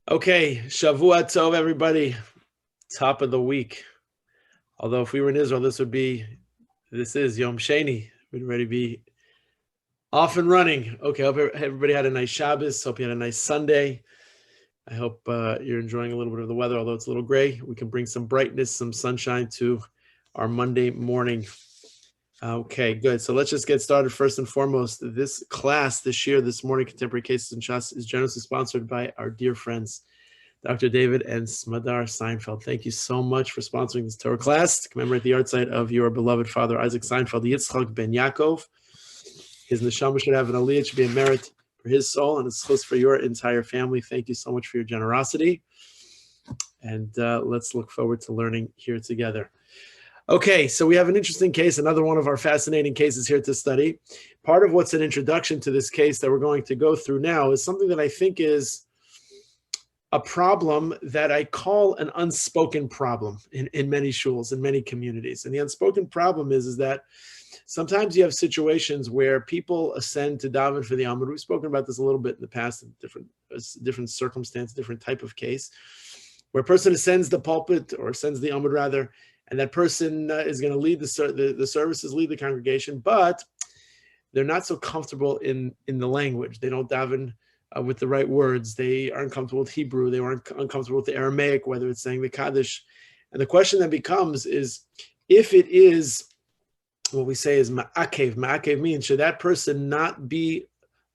Okay, Shavua Tov, everybody. Top of the week. Although if we were in Israel, this is Yom Sheni. We'd already be off and running. Okay, hope everybody had a nice Shabbos. Hope you had a nice Sunday. I hope you're enjoying a little bit of the weather, although it's a little gray. We can bring some brightness, some sunshine to our Monday morning. Okay, good. So let's just get started. First and foremost, this class this year, this morning, Contemporary Cases in Shas, is generously sponsored by our dear friends, Dr. David and Smadar Seinfeld. Thank you so much for sponsoring this Torah class to commemorate the yahrzeit of your beloved father, Isaac Seinfeld, Yitzchak ben Yaakov. His neshama should have an aliyah, should be a merit for his soul, and it's close for your entire family. Thank you so much for your generosity. And let's look forward to learning here together. Okay, so we have an interesting case, another one of our fascinating cases here to study. Part of what's an introduction to this case that we're going to go through now is something that I think is a problem that I call an unspoken problem in many shuls, in many communities. And the unspoken problem is that sometimes you have situations where people ascend to daven for the Amud. We've spoken about this a little bit in the past in different circumstance, different type of case, where a person ascends the pulpit or ascends the Amud rather, and that person is going to lead the services, lead the congregation, but they're not so comfortable in the language. They don't daven with the right words. They aren't comfortable with Hebrew. They aren't uncomfortable with the Aramaic, whether it's saying the Kaddish. And the question that becomes is, if it is what we say is ma'akev. Ma'akev means, should that person not be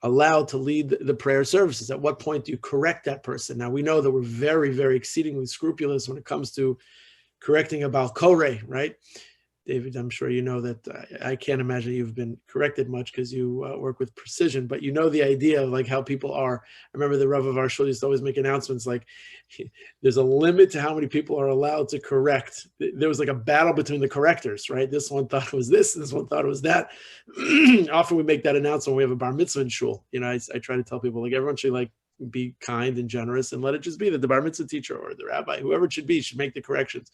allowed to lead the prayer services? At what point do you correct that person? Now, we know that we're very, very exceedingly scrupulous when it comes to correcting about Koreh, right? David, I'm sure you know that I can't imagine you've been corrected much because you work with precision, but you know the idea of like how people are. I remember the Rav of our shul used to always make announcements like there's a limit to how many people are allowed to correct. There was like a battle between the correctors, right? This one thought it was this one thought it was that. Often we make that announcement when we have a bar mitzvah in shul. You know, I try to tell people like everyone should like be kind and generous and let it just be that the bar mitzvah teacher or the rabbi, whoever it should be, should make the corrections.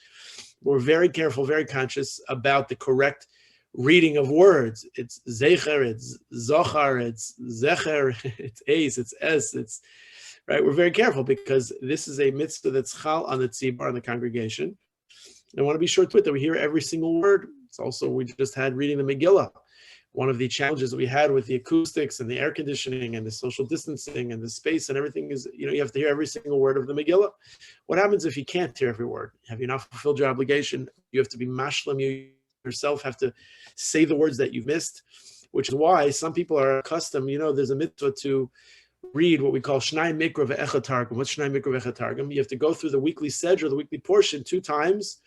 We're very careful, very conscious about the correct reading of words. It's zecher, it's zochar, it's zecher, it's ace, it's es, it's right. We're very careful because this is a mitzvah that's chal on the tzibur, on the congregation. And I want to be sure to it that we hear every single word. It's also, we just had reading the Megillah. One of the challenges that we had with the acoustics and the air conditioning and the social distancing and the space and everything is, you have to hear every single word of the Megillah. What happens if you can't hear every word? Have you not fulfilled your obligation? You have to be mashlim. You yourself have to say the words that you've missed, which is why some people are accustomed, there's a mitzvah to read what we call Shnai Mikra ve'echad Targum. What's Shnai Mikra ve'echad Targum? You have to go through the weekly sedge or the weekly portion 2 times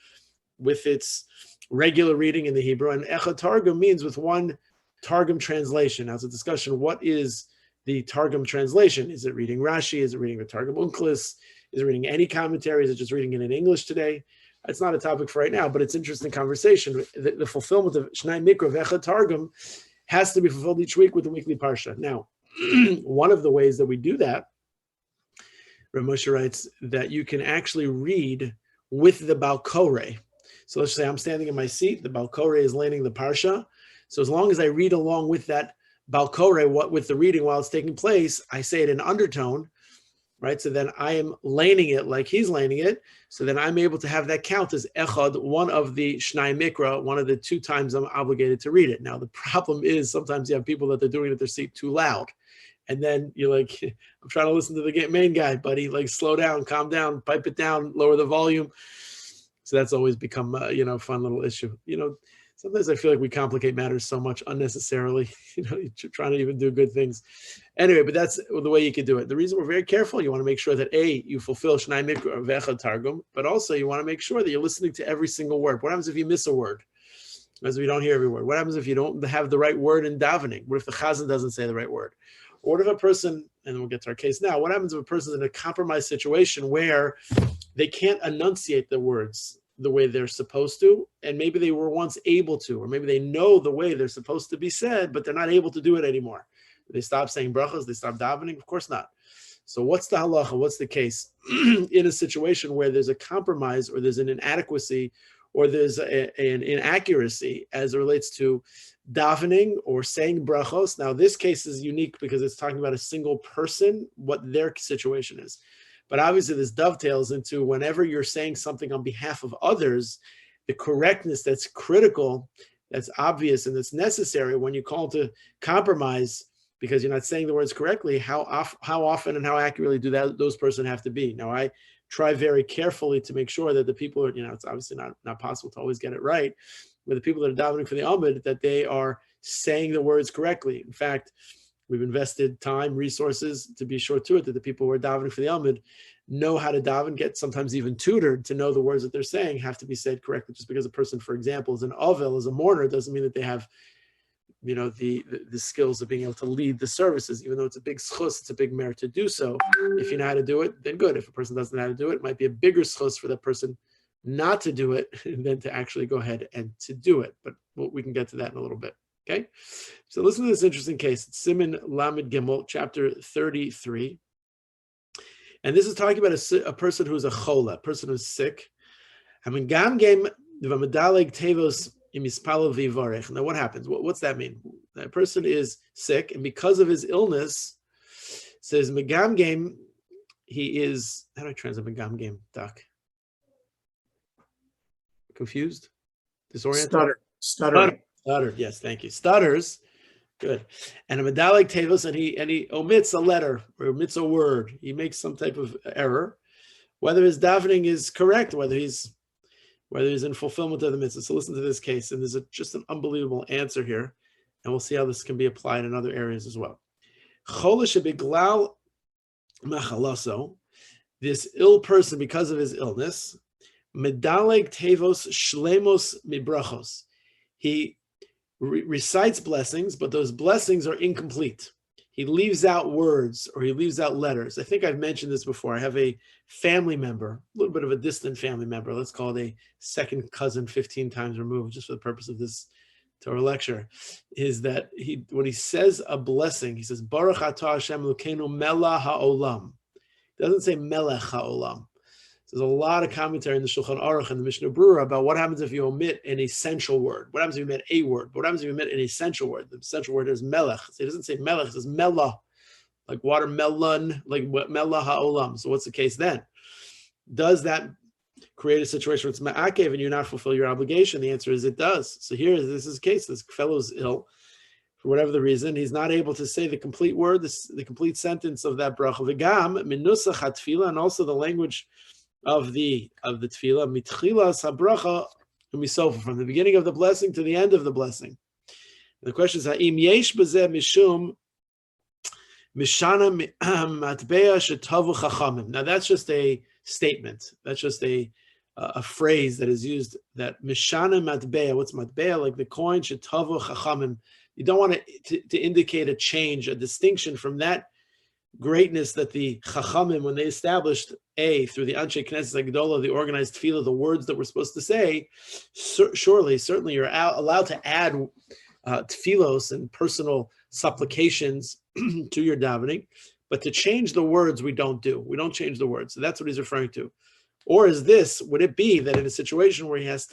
with its regular reading in the Hebrew. And echad Targum means with one Targum translation. Now it's a discussion. What is the Targum translation? Is it reading Rashi? Is it reading the Targum Unklis? Is it reading any commentary? Is it just reading it in English today? It's not a topic for right now, but it's interesting conversation. The fulfillment of Shnai Mikra ve'echad Targum has to be fulfilled each week with the weekly parsha. Now, one of the ways that we do that, Rav Moshe writes that you can actually read with the Baal Koreh. So let's say I'm standing in my seat, the Baal Koreh is learning the parsha. So as long as I read along with that Baal Koreh, with the reading while it's taking place, I say it in undertone, right? So then I am laning it like he's laning it. So then I'm able to have that count as echad, one of the Shnai Mikra, one of the 2 times I'm obligated to read it. Now the problem is sometimes you have people that they're doing it at their seat too loud. And then you're like, I'm trying to listen to the main guy, buddy. Like slow down, calm down, pipe it down, lower the volume. So that's always become a fun little issue. Sometimes I feel like we complicate matters so much unnecessarily, you're trying to even do good things. Anyway, but that's the way you can do it. The reason we're very careful, you want to make sure that A, you fulfill Shnai Mikra ve'echad Targum, but also you want to make sure that you're listening to every single word. What happens if you miss a word? As we don't hear every word. What happens if you don't have the right word in davening? What if the chazan doesn't say the right word? Or what if a person, and we'll get to our case now, what happens if a person is in a compromised situation where they can't enunciate the words the way they're supposed to, and maybe they were once able to, or maybe they know the way they're supposed to be said, but they're not able to do it anymore. They stop saying brachas, they stop davening? Of course not. So what's the halacha? What's the case in a situation where there's a compromise or there's an inadequacy or there's an inaccuracy as it relates to davening or saying brachos? Now this case is unique because it's talking about a single person, what their situation is. But obviously this dovetails into whenever you're saying something on behalf of others, the correctness that's critical, that's obvious, and that's necessary when you call to compromise because you're not saying the words correctly, how often and how accurately do those person have to be? Now, I try very carefully to make sure that the people are, it's obviously not possible to always get it right, but the people that are davening for the Amud, that they are saying the words correctly. In fact, we've invested time, resources to be sure to it that the people who are davening for the Amud know how to daven, get sometimes even tutored to know the words that they're saying have to be said correctly. Just because a person, for example, is an Ovel, is a mourner, doesn't mean that they have the skills of being able to lead the services. Even though it's a big schus, it's a big merit to do so. If you know how to do it, then good. If a person doesn't know how to do it, it might be a bigger schus for that person not to do it than to actually go ahead and to do it. But we can get to that in a little bit. Okay, so listen to this interesting case. It's Siman Lamed Gimel, chapter 33. And this is talking about a person who's a chola, a person who's sick. Now what happens? What's that mean? That person is sick, and because of his illness, says Megam game, he is, how do I translate Megam game, Doc? Confused? Disoriented? Stuttering. Stuttered, yes, thank you. Stutters, good. And a medallic tevos, and he omits a letter or omits a word. He makes some type of error, whether his davening is correct, whether he's in fulfillment of the mitzvah. So listen to this case, and there's just an unbelievable answer here, and we'll see how this can be applied in other areas as well. This ill person, because of his illness, medallic tevos shlemos mibrachos. He recites blessings, but those blessings are incomplete. He leaves out words or he leaves out letters. I think I've mentioned this before. I have a family member, a little bit of a distant family member. Let's call it a second cousin 15 times removed, just for the purpose of this Torah lecture, is that when he says a blessing, he says, Baruch atah Hashem Elokeinu melech ha'olam. It doesn't say melech ha'olam. There's a lot of commentary in the Shulchan Aruch and the Mishnah Berurah about what happens if you omit an essential word. What happens if you omit a word? What happens if you omit an essential word? The essential word is melech. It doesn't say melech, it says mela, like watermelon, like mela ha'olam. So what's the case then? Does that create a situation where it's ma'akev and you're not fulfill your obligation? The answer is it does. So this is the case. This fellow's ill. For whatever the reason, he's not able to say the complete word, the complete sentence of that bracha. V'gam minusach hatfila, and also the language of the tefillah, mitchilas habracha umisofa, from the beginning of the blessing to the end of the blessing. And the question is, ha'im yesh b'zeh mishum mishana matbeya shetavu chachamim. Now that's just a statement. That's just a phrase that is used. That mishana matbeya. What's matbeya? Like the coin shetavu chachamim. You don't want to indicate a change, a distinction from that greatness that the Chachamim, when they established through the Anshe Knesset Agdola, the organized tefillah, the words that we're supposed to say, certainly you're allowed to add tefillos and personal supplications to your davening, but to change the words we don't do. We don't change the words. So that's what he's referring to. Or would it be that in a situation where he's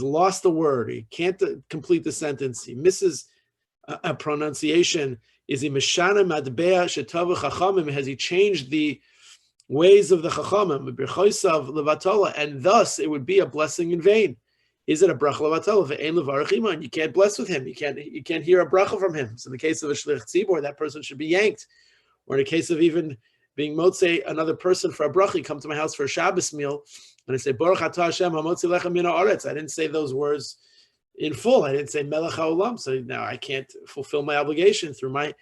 lost the word, he can't complete the sentence, he misses a pronunciation, is he meshana madbeya shetavu chachamim? Has he changed the ways of the chachamim, b'choisav levatola, and thus it would be a blessing in vain? Is it a bracha levatola? Ve'ein levarach iman. You can't bless with him. You can't hear a bracha from him. So in the case of a shlich tzibor, that person should be yanked. Or in the case of even being motzei another person for a bracha, you come to my house for a Shabbos meal, and I say Baruch atah Hashem hamotzi lechem min haaretz. I didn't say those words in full. I didn't say melech haolam. So now I can't fulfill my obligation through my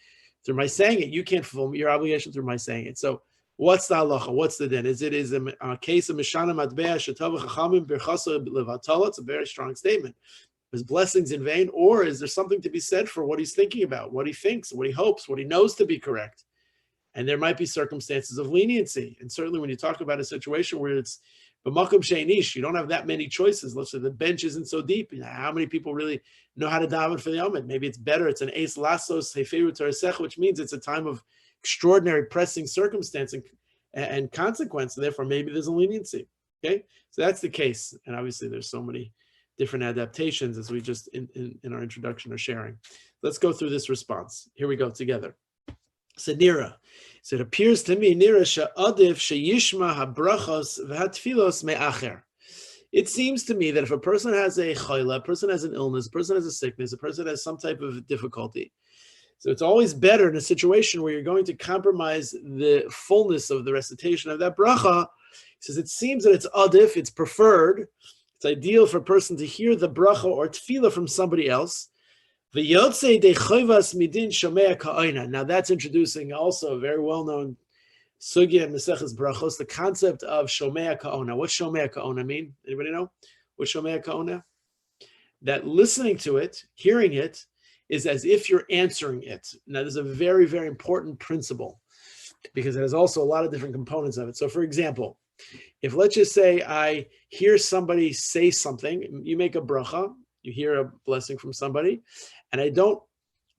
saying it. You can't fulfill your obligation through my saying it. So what's the halacha? What's the din? Is a case of mishana matbeya shetavu chachamim birchasa levatala? It's a very strong statement. Is blessings in vain, or is there something to be said for what he's thinking about, what he thinks, what he hopes, what he knows to be correct? And there might be circumstances of leniency. And certainly when you talk about a situation where it's b'makom sheinish, you don't have that many choices. Let's say the bench isn't so deep. How many people really know how to daven for the Yomid? Maybe it's better. It's an eis lasos heferu tarasech, which means it's a time of extraordinary pressing circumstance and consequence. And therefore, maybe there's a leniency. Okay, so that's the case. And obviously, there's so many different adaptations as we just in our introduction are sharing. Let's go through this response. Here we go together. Said Nira. So it appears to me, Nira she'adif she'yishma habrachos v'hatfilos me'acher. It seems to me that if a person has a chayla, a person has an illness, a person has a sickness, a person has some type of difficulty, so it's always better in a situation where you're going to compromise the fullness of the recitation of that bracha. He says it seems that it's adif, it's preferred, it's ideal for a person to hear the bracha or tefillah from somebody else. Now that's introducing also a very well-known sugya in Maseches Brachos, the concept of shomea ka'ona. What shomea ka'ona mean? Anybody know? What shomea ka'ona? That listening to it, hearing it, is as if you're answering it. Now, there's a very, very important principle because it has also a lot of different components of it. So, for example, if let's just say I hear somebody say something, you make a bracha, you hear a blessing from somebody, and I don't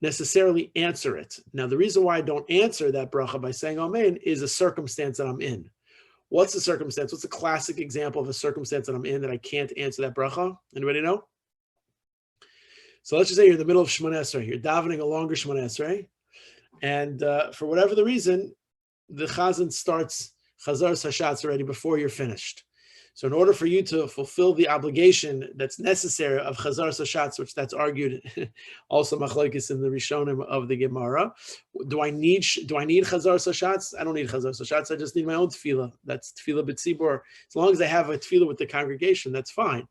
necessarily answer it. Now, the reason why I don't answer that bracha by saying amen is a circumstance that I'm in. What's the circumstance? What's a classic example of a circumstance that I'm in that I can't answer that bracha? Anybody know? So let's just say you're in the middle of Shemona Esrei. You're davening a longer Shemona Esrei, and for whatever the reason, the chazan starts Chazar Hashatz already before you're finished. So in order for you to fulfill the obligation that's necessary of Chazar Hashatz, which that's argued also machlokes in the Rishonim of the Gemara, do I need Chazar Hashatz? I don't need Chazar Hashatz. I just need my own tefillah. That's tefillah b'tzibur. As long as I have a tefillah with the congregation, that's fine.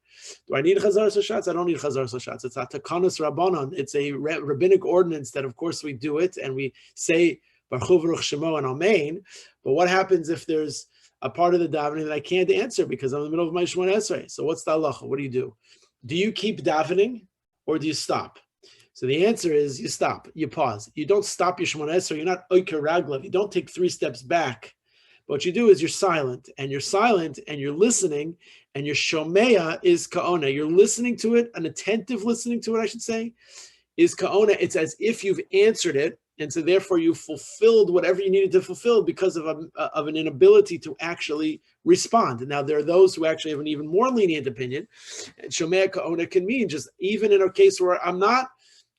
Do I need Chazar Hashatz? I don't need Chazar Hashatz. It's a takanas rabbanon. It's a rabbinic ordinance that, of course, we do it and we say Baruch Hu Baruch Shemo and Amen. But what happens if there's a part of the davening that I can't answer because I'm in the middle of my Shemona Esrei? So what's the halacha? What do? Do you keep davening or do you stop? So the answer is you stop, you pause. You don't stop your Shemona Esrei. You're not oiker raglav. You don't take 3 steps back. But what you do is you're silent and you're listening, and your shomea is ka'ona. You're listening to it, an attentive listening to it, I should say, is ka'ona. It's as if you've answered it. And so therefore you fulfilled whatever you needed to fulfill because of an inability to actually respond. And now there are those who actually have an even more lenient opinion. And Shomea Ka'ona can mean just even in a case where I'm not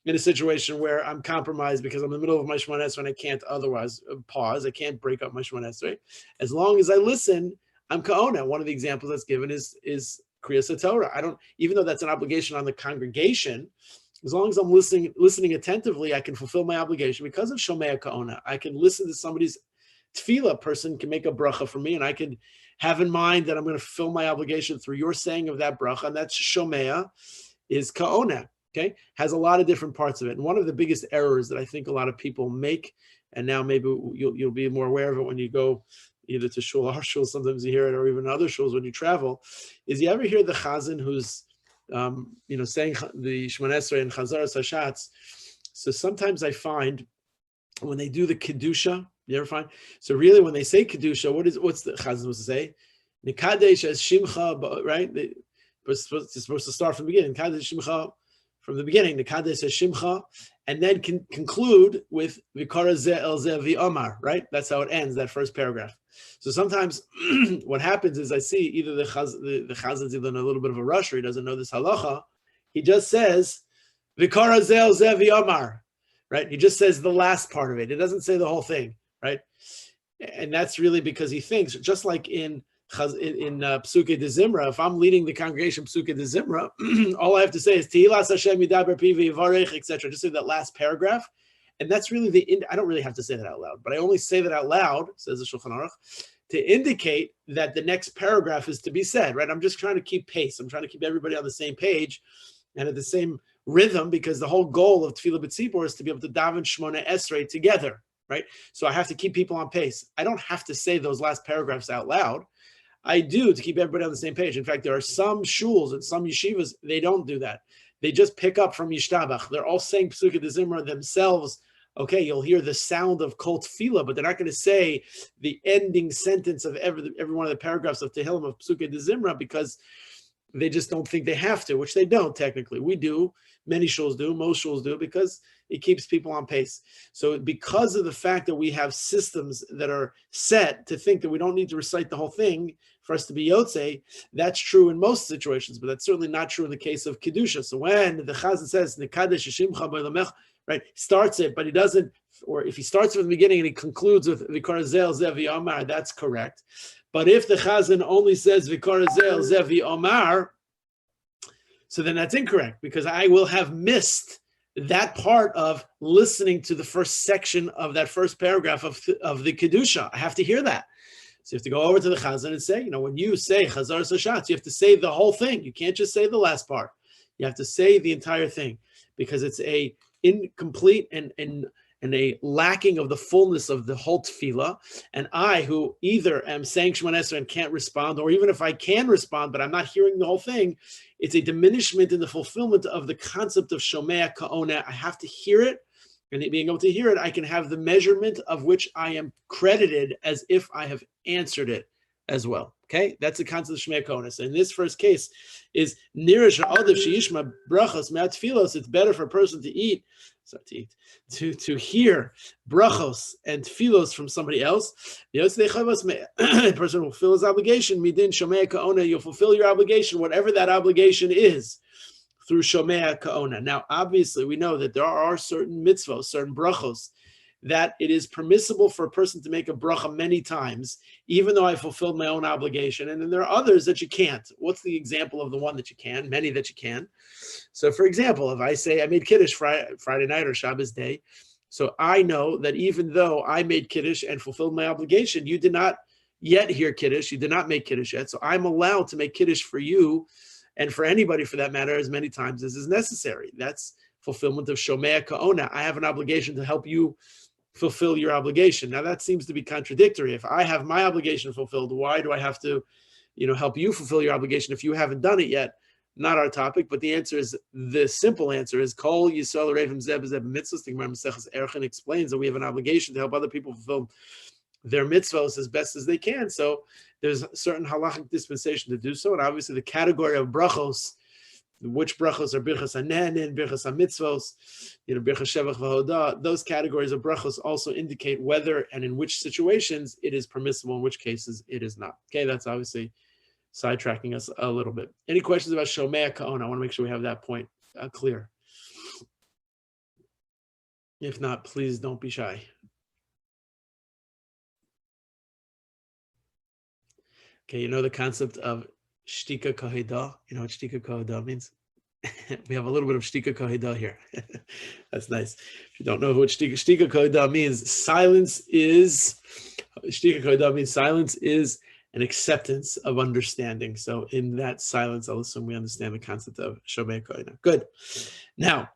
in a situation where I'm compromised because I'm in the middle of my Shemona Esrei and I can't otherwise pause. I can't break up my Shemona Esrei. As long as I listen, I'm Ka'ona. One of the examples that's given is Kriyas HaTorah. Even though that's an obligation on the congregation, as long as I'm listening attentively, I can fulfill my obligation because of Shomea Ka'ona. I can listen to somebody's tefillah. Person can make a bracha for me, and I can have in mind that I'm going to fulfill my obligation through your saying of that bracha, and that's Shomea, is Ka'ona. Okay, has a lot of different parts of it. And one of the biggest errors that I think a lot of people make, and now maybe you'll be more aware of it when you go either to shul, our shul, sometimes you hear it, or even other shuls when you travel, is you ever hear the chazan who's saying the Shemona Esrei and Chazar Hashatz. So sometimes I find when they do the Kedusha, you ever find? So really when they say Kedusha, what's the Chazan supposed to say? Nikadesh as Shimcha, right? They're supposed to start from the beginning. Nikadesh Shimcha from the beginning. Nikadesh as Shimcha, and then conclude with Vikara Ze El Ze V'Omar, right? That's how it ends, that first paragraph. So sometimes what happens is I see either the Chazan's either in a little bit of a rush or he doesn't know this halacha. He just says, Vikara Ze El Ze V'Omar, right? He just says the last part of it. It doesn't say the whole thing, right? And that's really because he thinks, just like in Psuke de Zimra, if I'm leading the congregation Psuke de Zimra, all I have to say is Tehilas Hashem Yidaber Pi V'Yivarech, etc. Just say that last paragraph, and that's really I don't really have to say that out loud, but I only say that out loud, says the Shulchan Aruch, to indicate that the next paragraph is to be said. Right? I'm just trying to keep pace. I'm trying to keep everybody on the same page and at the same rhythm, because the whole goal of Tefillah B'tzibur is to be able to daven Shemona Esrei together. Right? So I have to keep people on pace. I don't have to say those last paragraphs out loud. I do to keep everybody on the same page. In fact, there are some shuls and some yeshivas, they don't do that. They just pick up from Yishtabach. They're all saying Psuke de Zimra themselves. Okay, you'll hear the sound of Kol Tefillah, but they're not going to say the ending sentence of every one of the paragraphs of Tehillim of Psuke de Zimra because they just don't think they have to, which they don't technically. We do. Many shuls do. Most shuls do, because it keeps people on pace. So because of the fact that we have systems that are set to think that we don't need to recite the whole thing for us to be Yotzei, that's true in most situations, but that's certainly not true in the case of Kedusha. So when the Chazan says, Nekadesh Shimcha B'Lamech, right, starts it, but he doesn't or if he starts from the beginning and he concludes with Vikarazel Zevi Omar, that's correct. But if the Chazan only says Vikarazel Zevi Omar, so then that's incorrect, because I will have missed that part of listening to the first section of that first paragraph of the Kedusha. I have to hear that. So you have to go over to the Chazan and say, when you say Chazar Sashatz, you have to say the whole thing. You can't just say the last part. You have to say the entire thing, because it's a incomplete and a lacking of the fullness of the whole tefillah. And I, who either am saying Shemona Esrei and can't respond, or even if I can respond, but I'm not hearing the whole thing, it's a diminishment in the fulfillment of the concept of Shomea Ka'ona. I have to hear it, and being able to hear it, I can have the measurement of which I am credited as if I have answered it as well. Okay, that's the concept of Shomea Ka'ona. So in this first case, is Nirish Adav Sheishma Brachos Me'at Tfilos. It's better for a person to eat. To hear brachos and tfilos from somebody else. The person will fulfill his obligation. Midin shomea ka'ona. You'll fulfill your obligation, whatever that obligation is, through shomea ka'ona. Now, obviously, we know that there are certain mitzvos, certain brachos, that it is permissible for a person to make a bracha many times, even though I fulfilled my own obligation. And then there are others that you can't. What's the example of the one that you can? Many that you can. So, for example, if I say I made Kiddush Friday night or Shabbos day, so I know that even though I made Kiddush and fulfilled my obligation, you did not yet hear Kiddush, you did not make Kiddush yet, so I'm allowed to make Kiddush for you, and for anybody for that matter, as many times as is necessary. That's fulfillment of Shomea Ka'ona. I have an obligation to help you fulfill your obligation. Now that seems to be contradictory. If I have my obligation fulfilled, why do I have to, help you fulfill your obligation if you haven't done it yet? Not our topic, but the answer is, the simple answer is, Kol Yisrael Revim Zeb Zeb Mitzvahs. The Gemara Maseches Erchin explains that we have an obligation to help other people fulfill their mitzvahs as best as they can. So there's a certain halachic dispensation to do so, and obviously the category of brachos, which brachos are birchas hanenin, birchas hamitzvos, birchas shevach v'hoda. Those categories of brachos also indicate whether and in which situations it is permissible, in which cases it is not. Okay, that's obviously sidetracking us a little bit. Any questions about Shomea Ka'ona? I want to make sure we have that point clear. If not, please don't be shy. Okay, you know the concept of Shtika Kahida? You know what Shtika Kahida means? We have a little bit of Shtika Kahida here. That's nice. If you don't know what Shtika Kahida means, silence is an acceptance of understanding. So in that silence, I'll assume we understand the concept of Shomei Koina. Good. Now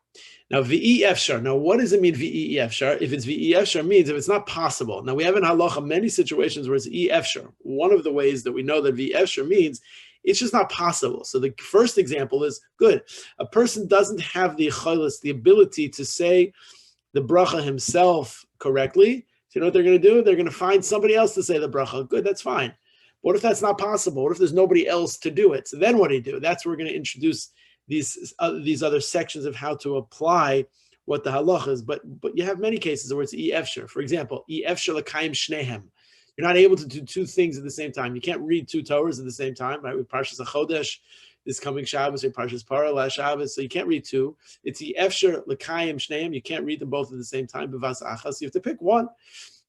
V'i Efshar. Now, what does it mean, V'i Efshar? If it's V'i Efshar means if it's not possible. Now, we have in halacha many situations where it's E Efshar. One of the ways that we know that V'i Efshar means it's just not possible. So the first example is, good, a person doesn't have the echolos, the ability to say the bracha himself correctly. So you know what they're going to do? They're going to find somebody else to say the bracha. Good, that's fine. What if that's not possible? What if there's nobody else to do it? So then what do you do? That's where we're going to introduce these other sections of how to apply what the halacha is. But you have many cases where it's E Efshar. For example, E Efshar l'kayim shnehem. You're not able to do two things at the same time. You can't read two Torahs at the same time, right? With Parshas HaChodesh, this coming Shabbos, or Parshas Parah last Shabbos, so you can't read two. It's E Efshar l'kayim shnehem. You can't read them both at the same time. B'vas achas. You have to pick one.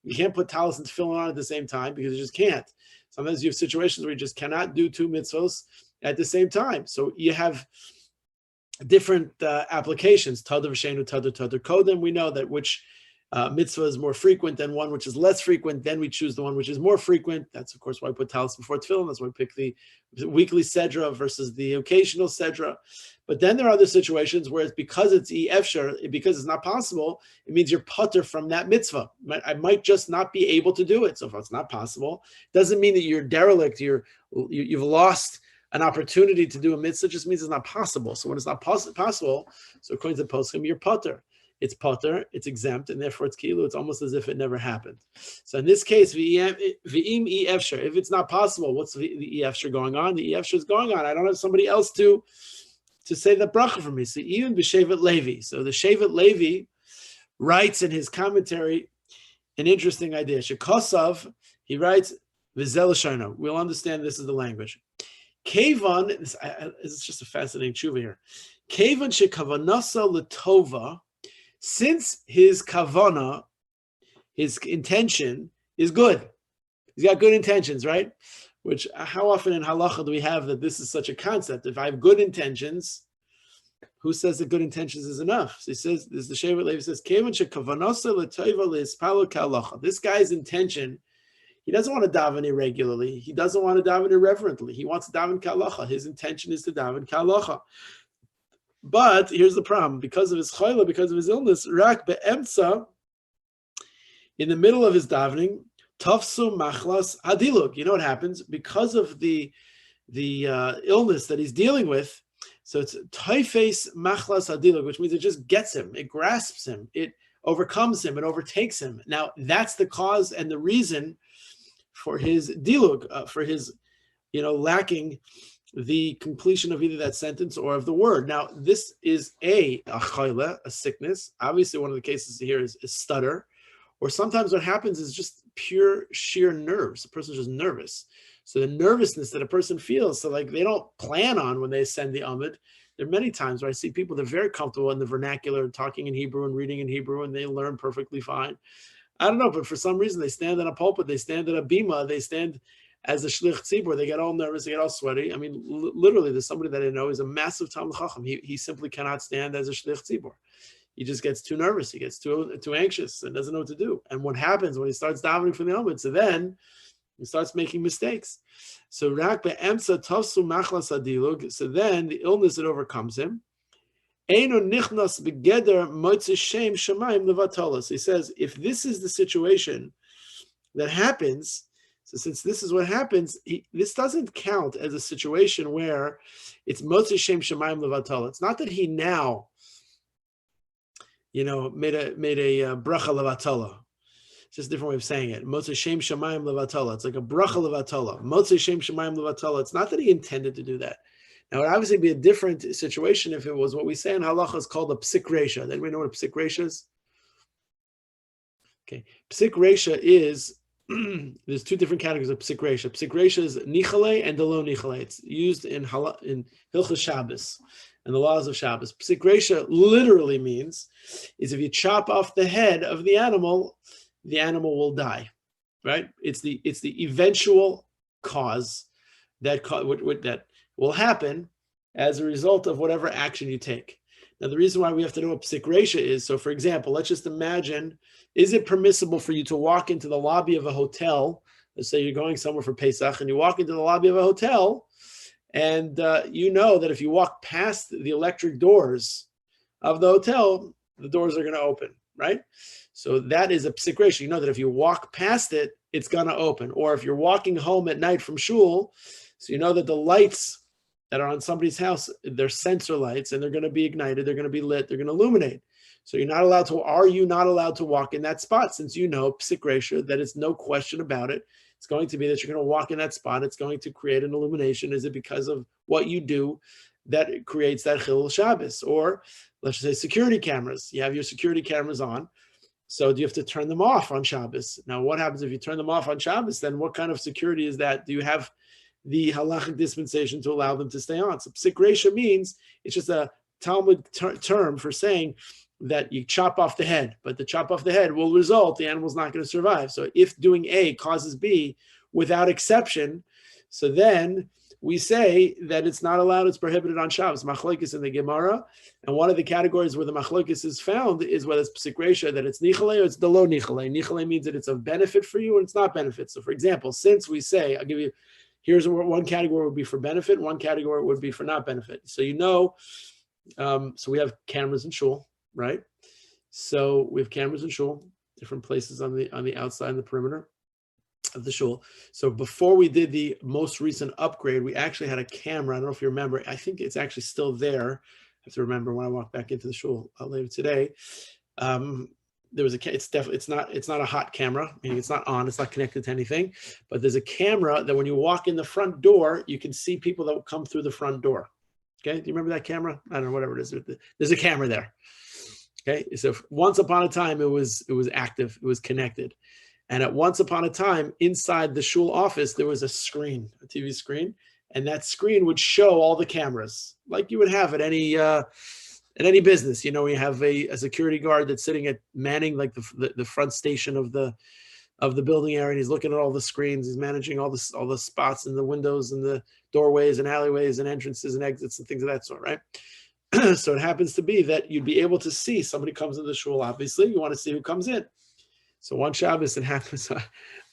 You can't put talis and tefillin on at the same time because you just can't. Sometimes you have situations where you just cannot do two mitzvos at the same time. So you have different applications. Tadar v'sheinu tadar kodem. We know that which mitzvah is more frequent than one which is less frequent. Then we choose the one which is more frequent. That's of course why we put talis before tefillin. That's why we pick the weekly sedra versus the occasional sedra. But then there are other situations where it's because it's E Efshar, because it's not possible, it means you're putter from that mitzvah. I might just not be able to do it. So if it's not possible, it doesn't mean that you're derelict, you've lost an opportunity to do a mitzvah. It just means it's not possible. So when it's not possible, so according to the poskim, you're putter. It's putter, it's exempt, and therefore it's kilu. It's almost as if it never happened. So in this case, v'im E Efshar, if it's not possible, what's the E Efshar going on? The E Efshar is going on. I don't have somebody else to say the bracha for me. So even b'Shevet Levi. So the Shevet Levi writes in his commentary an interesting idea. Shekosav, he writes, v'zel shana. We'll understand this is the language. Kevan, it's just a fascinating tshuva here. Kevan shekavanasa l'tova, since his kavana his intention is good. He's got good intentions, right? Which, how often in halacha do we have that this is such a concept? If I have good intentions, who says that good intentions is enough? So he says, this is the Shevet Levi says, this guy's intention, he doesn't want to daven irregularly. He doesn't want to daven irreverently. He wants to daven k'halacha. His intention is to daven k'halacha. But here's the problem. Because of his chayla, because of his illness, rak be'emtza, in the middle of his davening, tafsu machlas hadilug. You know what happens? Because of the illness that he's dealing with, so it's taifes machlas hadilug, which means it just gets him, it grasps him, it overcomes him, it overtakes him. Now, that's the cause and the reason for his dilug, for his, lacking the completion of either that sentence or of the word. Now, this is a chayla, a sickness. Obviously, one of the cases here is stutter, or sometimes what happens is just pure sheer nerves. The person's just nervous. So the nervousness that a person feels, so like they don't plan on when they send the Amud. There are many times where I see people that are very comfortable in the vernacular, talking in Hebrew and reading in Hebrew, and they learn perfectly fine. I don't know, but for some reason they stand in a pulpit, they stand at a bima, they stand as a shlich tzibur, they get all nervous, they get all sweaty. I mean, literally, there's somebody that I know is a massive Talmid Chacham. He simply cannot stand as a shlich tzibur. He just gets too nervous, he gets too anxious, and doesn't know what to do. And what happens when he starts davening for the Amud? So then he starts making mistakes. So rak be'emtza tafsu machlas hadilug. So then the illness that overcomes him. Eino nichnas begeder motzei shem shamayim levatolos. He says, if this is the situation that happens, so since this is what happens, this doesn't count as a situation where it's motzei shem shamayim levatolos. It's not that he now, made a bracha levatola. It's just a different way of saying it. Motzei shem shamayim levatola. It's like a bracha levatola. Motzei shem shamayim levatola. It's not that he intended to do that. Now, it would obviously be a different situation if it was what we say in halacha is called a psik reisha. Does anybody know what a psik reisha is? Okay, psik reisha is, there's two different categories of psik reisha. Psik reisha is nichale and delo nichale. It's used in Hilchos Shabbos and the laws of Shabbos. Psik reisha literally means is if you chop off the head of the animal will die, right? It's the eventual cause that will happen as a result of whatever action you take. Now, the reason why we have to know what psik reisha is, so for example, let's just imagine, is it permissible for you to walk into the lobby of a hotel, let's say you're going somewhere for Pesach, and you walk into the lobby of a hotel, and you know that if you walk past the electric doors of the hotel, the doors are going to open, right? So that is a psik reisha. You know that if you walk past it, it's going to open. Or if you're walking home at night from shul, so you know that the lights that are on somebody's house, they're sensor lights, and they're going to be ignited, they're going to be lit, they're going to illuminate. So are you not allowed to walk in that spot, since you know, psik reisha, that it's no question about it. It's going to be that you're going to walk in that spot, it's going to create an illumination. Is it because of what you do that creates that chilul Shabbos? Or let's just say security cameras. You have your security cameras on, so do you have to turn them off on Shabbos? Now, what happens if you turn them off on Shabbos? Then what kind of security is that? Do you have the halachic dispensation to allow them to stay on? So psik reisha means it's just a Talmud term for saying that you chop off the head, but the chop off the head will result the animal's not going to survive. So if doing A causes B without exception, so then we say that it's not allowed, it's prohibited on Shabbos. Machlokes in the Gemara, and one of the categories where the machlokes is found is whether it's psik reisha, that it's nichale or it's delo nichale. Nichale means that it's of benefit for you and it's not benefit. So for example, since we say, I'll give you, here's one category would be for benefit, one category would be for not benefit. So so we have cameras in shul, right? So we have cameras in shul, different places on the outside and the perimeter of the shul. So before we did the most recent upgrade, we actually had a camera. I don't know if you remember. I think it's actually still there. I have to remember when I walk back into the shul later today. There was it's not a hot camera, meaning it's not on, it's not connected to anything, but there's a camera that when you walk in the front door, you can see people that will come through the front door. Okay, do you remember that camera? I don't know, whatever it is. There's a camera there. Okay, so once upon a time it was active, it was connected, and at once upon a time inside the shul office there was a screen, a TV screen, and that screen would show all the cameras like you would have at in any business, you know, we have a security guard that's sitting at manning like the front station of the building area, and he's looking at all the screens, he's managing all the spots in the windows and the doorways and alleyways and entrances and exits and things of that sort, right? So it happens to be that you'd be able to see somebody comes into the shul. Obviously, you want to see who comes in. So one Shabbos, it happens, there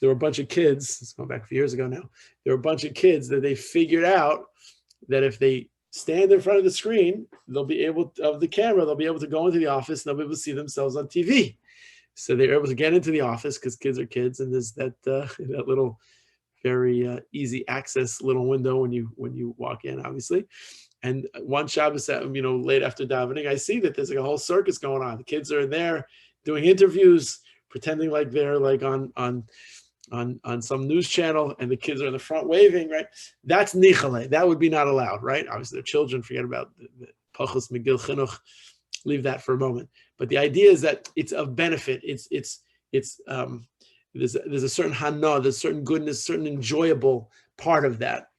were a bunch of kids, it's going back a few years ago now, there were a bunch of kids that they figured out that if they stand in front of the screen, they'll be able to, of the camera, they'll be able to go into the office and they'll be able to see themselves on TV. So they were able to get into the office because kids are kids, and there's that little very easy access little window when you walk in, obviously. And one Shabbos, late after davening, I see that there's like a whole circus going on. The kids are in there doing interviews, pretending like they're like on some news channel, and the kids are in the front waving, right? That's nichale. That would be not allowed, right? Obviously, they're children. Forget about the pachos megil chinuch. Leave that for a moment. But the idea is that it's of benefit. There's a certain hana, there's certain goodness, certain enjoyable part of that.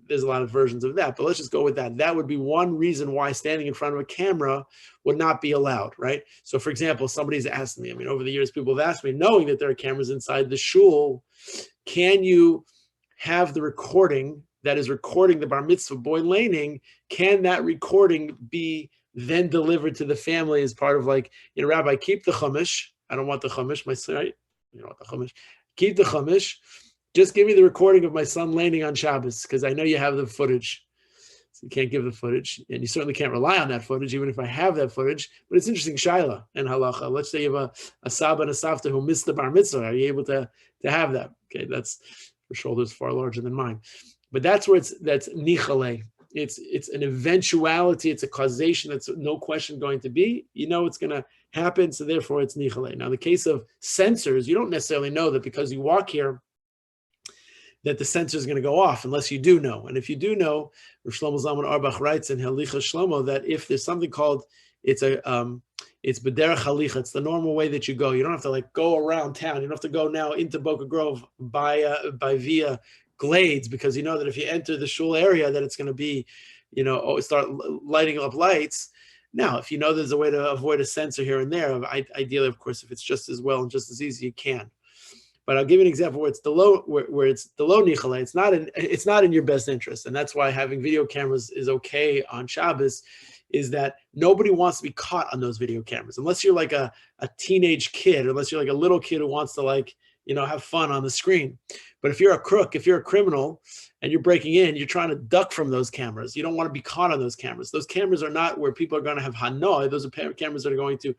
There's a lot of versions of that, but let's just go with that. That would be one reason why standing in front of a camera would not be allowed, right? So, for example, somebody's asked me, over the years, people have asked me, knowing that there are cameras inside the shul, can you have the recording that is recording the bar mitzvah boy laning? Can that recording be then delivered to the family as part of Rabbi, keep the chumash. I don't want the chumash, my son, right? You don't want the chumash. Keep the chumash. Just give me the recording of my son laning on Shabbos, because I know you have the footage. So you can't give the footage, and you certainly can't rely on that footage, even if I have that footage. But it's interesting, shaila and halacha. Let's say you have a saba and a savta who missed the bar mitzvah. Are you able to have that? Okay, that's for shoulders far larger than mine. But that's where that's nichale. It's an eventuality. It's a causation that's no question going to be. It's going to happen, so therefore it's nichale. Now, in the case of sensors, you don't necessarily know that because you walk here that the sensor is going to go off, unless you do know. And if you do know, Rav Shlomo Zalman Auerbach writes in Halicha Shlomo that if there's something called, it's bederach halicha, it's the normal way that you go. You don't have to go around town. You don't have to go now into Boca Grove by via Glades, because you know that if you enter the shul area that it's going to be, start lighting up lights. Now, if you know there's a way to avoid a sensor here and there, ideally, of course, if it's just as well and just as easy, you can. But I'll give you an example where it's the low nichale. It's not in your best interest, and that's why having video cameras is okay on Shabbos. Is that nobody wants to be caught on those video cameras, unless you're like a teenage kid, unless you're like a little kid who wants to have fun on the screen. But if you're a crook, if you're a criminal, and you're breaking in, you're trying to duck from those cameras. You don't want to be caught on those cameras. Those cameras are not where people are going to have hanoah. Those are cameras that are going to